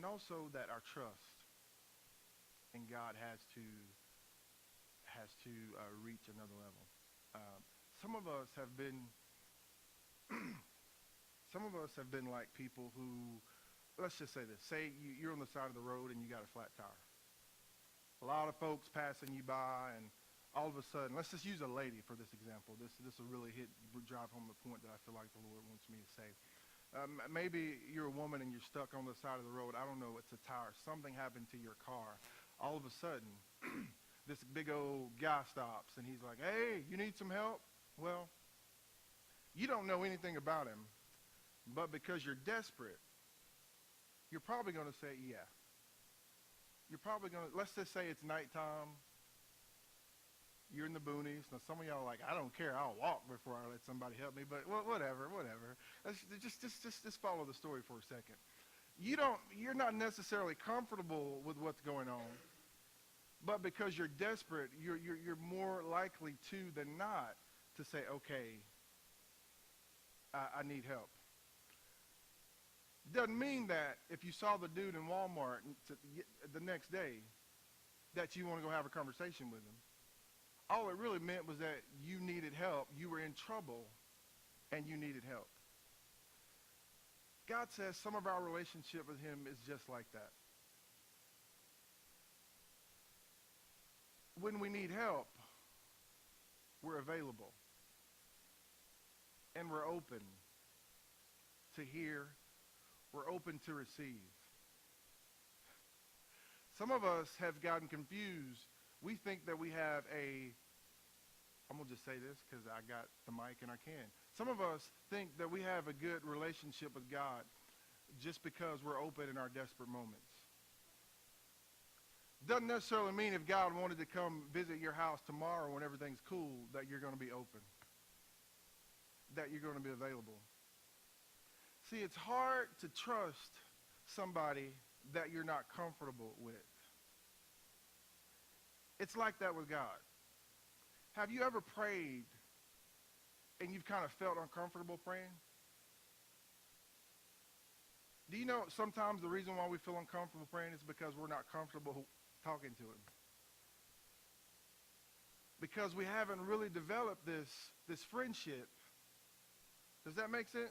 also that our trust in God has to reach another level. Some of us have been some of us have been like people who, let's just say this. Say you're on the side of the road and you got a flat tire. A lot of folks passing you by, and all of a sudden, let's just use a lady for this example. This will really drive home the point that I feel like the Lord wants me to say. Maybe you're a woman and you're stuck on the side of the road. I don't know. It's a tire. Something happened to your car. All of a sudden, this big old guy stops and he's like, "Hey, you need some help?" Well, you don't know anything about him, but because you're desperate, you're probably going to say, "Yeah." You're probably going to, let's just say it's nighttime. You're in the boonies. Now, some of y'all are like, "I don't care. I'll walk before I let somebody help me." But whatever. Just follow the story for a second. You're not necessarily comfortable with what's going on, but because you're desperate, you're more likely to than not to say, "Okay, I need help." Doesn't mean that if you saw the dude in Walmart the next day that you want to go have a conversation with him. All it really meant was that you needed help. You were in trouble and you needed help. God says some of our relationship with him is just like that. When we need help, we're available and we're open to hear. We're open to receive. Some of us have gotten confused. We think that we have I'm going to just say this because I got the mic and I can. Some of us think that we have a good relationship with God just because we're open in our desperate moments. Doesn't necessarily mean if God wanted to come visit your house tomorrow when everything's cool that you're going to be open, that you're going to be available. See, it's hard to trust somebody that you're not comfortable with. It's like that with God. Have you ever prayed and you've kind of felt uncomfortable praying? Do you know sometimes the reason why we feel uncomfortable praying is because we're not comfortable talking to him? Because we haven't really developed this friendship. Does that make sense?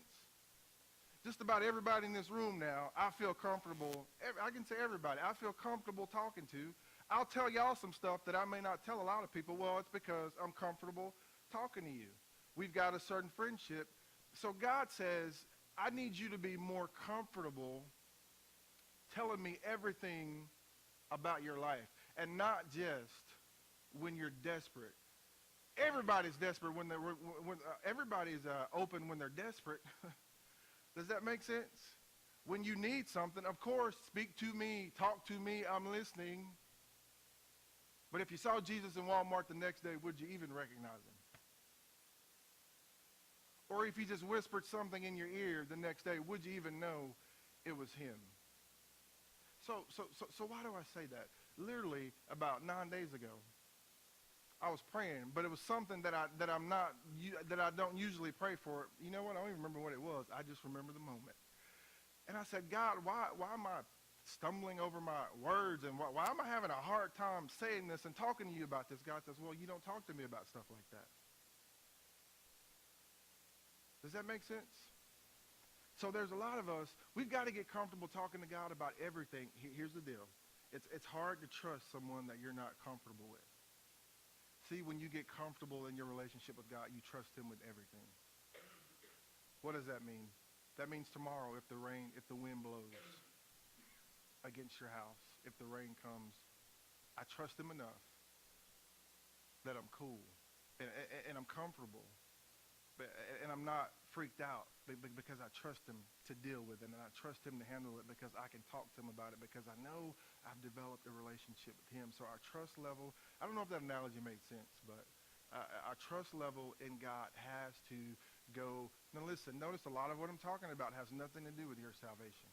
Just about everybody in this room now, I feel comfortable. I can say everybody. I feel comfortable talking to. I'll tell y'all some stuff that I may not tell a lot of people. Well, it's because I'm comfortable talking to you. We've got a certain friendship. So God says, I need you to be more comfortable telling me everything about your life, and not just when you're desperate. Everybody's desperate when everybody's open when they're desperate. Does that make sense? When you need something, of course, speak to me, talk to me, I'm listening. But if you saw Jesus in Walmart the next day, would you even recognize him? Or if he just whispered something in your ear the next day, would you even know it was him? So why do I say that? Literally about 9 days ago, I was praying, but it was something that I don't usually pray for. You know what? I don't even remember what it was. I just remember the moment. And I said, "God, why am I stumbling over my words, and why am I having a hard time saying this and talking to you about this?" God says, "Well, you don't talk to me about stuff like that." Does that make sense? So there's a lot of us, we've got to get comfortable talking to God about everything. Here's the deal. It's hard to trust someone that you're not comfortable with. See, when you get comfortable in your relationship with God, you trust him with everything. What does that mean? That means tomorrow, if the wind blows against your house, if the rain comes, I trust him enough that I'm cool and I'm comfortable. And I'm not freaked out because I trust him to deal with it, and I trust him to handle it because I can talk to him about it because I know I've developed a relationship with him. So our trust level, I don't know if that analogy made sense, but our trust level in God has to go. Now listen, notice a lot of what I'm talking about has nothing to do with your salvation.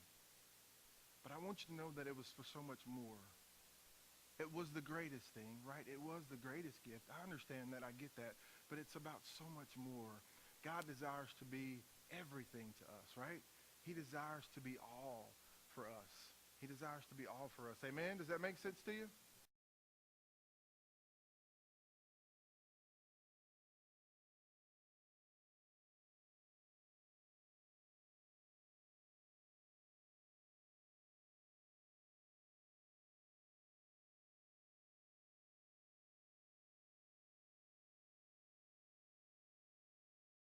But I want you to know that it was for so much more. It was the greatest thing, right? It was the greatest gift. I understand that. I get that. But it's about so much more. God desires to be everything to us, right? He desires to be all for us. He desires to be all for us. Amen? Does that make sense to you?